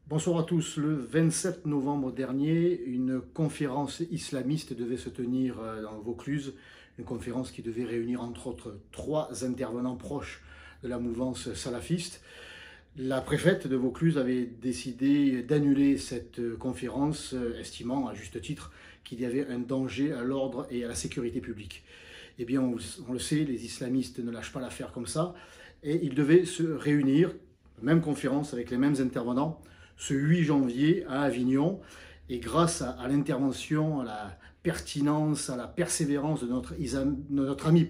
Bonsoir à tous. Le 27 novembre dernier, une conférence islamiste devait se tenir dans le Vaucluse, une conférence qui devait réunir entre autres 3 intervenants proches de la mouvance salafiste. La préfète de Vaucluse avait décidé d'annuler cette conférence, estimant à juste titre qu'il y avait un danger à l'ordre et à la sécurité publique. Eh bien, on le sait, les islamistes ne lâchent pas l'affaire comme ça, et ils devaient se réunir, même conférence avec les mêmes intervenants, ce 8 janvier à Avignon, et grâce à l'intervention, à la pertinence, à la persévérance de notre amie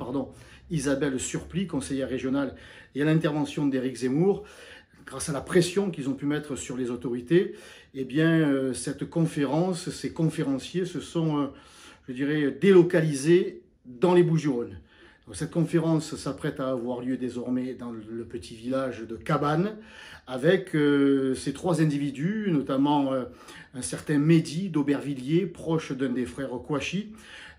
Isabelle Surplis, conseillère régionale, et à l'intervention d'Éric Zemmour, grâce à la pression qu'ils ont pu mettre sur les autorités, eh bien, cette conférence, ces conférenciers se sont, je dirais, délocalisés dans les Bouches-du-Rhône. Cette conférence s'apprête à avoir lieu désormais dans le petit village de Cabannes, avec ces 3 individus, notamment un certain Mehdi d'Aubervilliers, proche d'un des frères Kouachi,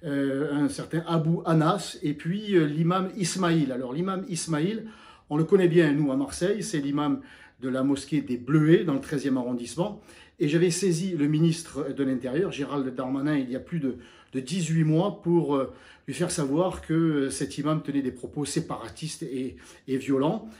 un certain Abou Anas, et puis l'imam Ismaïl. Alors l'imam Ismaïl, on le connaît bien, nous, à Marseille, c'est l'imam de la mosquée des Bleuets, dans le 13e arrondissement. Et j'avais saisi le ministre de l'Intérieur, Gérald Darmanin, il y a plus de 18 mois, pour lui faire savoir que cet imam tenait des propos séparatistes et violents.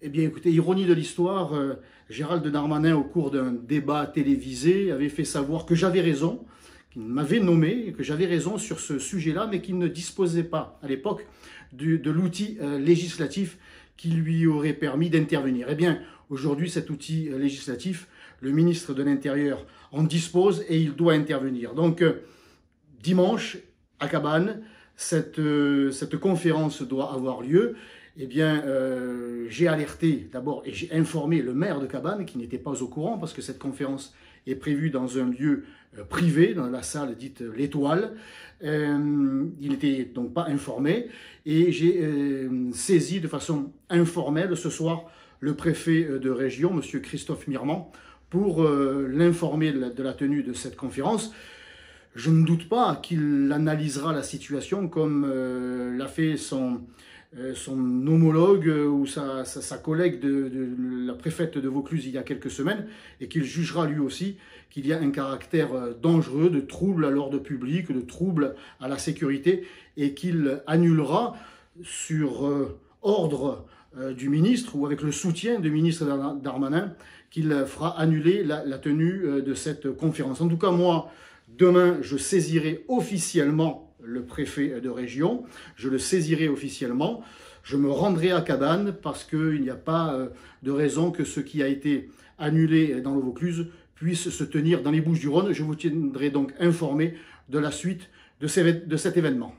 Eh bien, écoutez, ironie de l'histoire, Gérald Darmanin, au cours d'un débat télévisé, avait fait savoir que j'avais raison, qu'il m'avait nommé, que j'avais raison sur ce sujet-là, mais qu'il ne disposait pas, à l'époque, de l'outil législatif qui lui aurait permis d'intervenir. Eh bien, aujourd'hui, cet outil législatif, le ministre de l'Intérieur en dispose et il doit intervenir. Donc, dimanche, à Cabannes, cette conférence doit avoir lieu. Eh bien, j'ai alerté d'abord et j'ai informé le maire de Cabannes qui n'était pas au courant parce que cette conférence est prévue dans un lieu privé, dans la salle dite l'Étoile. Il n'était donc pas informé et j'ai saisi de façon informelle ce soir le préfet de région, M. Christophe Mirmand, pour l'informer de la tenue de cette conférence. Je ne doute pas qu'il analysera la situation comme l'a fait son homologue ou sa collègue de la préfète de Vaucluse il y a quelques semaines, et qu'il jugera lui aussi qu'il y a un caractère dangereux, de trouble à l'ordre public, de trouble à la sécurité, et qu'il annulera sur ordre du ministre ou avec le soutien du ministre Darmanin, qu'il fera annuler la tenue de cette conférence. En tout cas, moi, demain, je saisirai officiellement le préfet de région, je le saisirai officiellement, je me rendrai à Cabannes parce qu'il n'y a pas de raison que ce qui a été annulé dans le Vaucluse puisse se tenir dans les Bouches-du-Rhône. Je vous tiendrai donc informé de la suite de cet événement.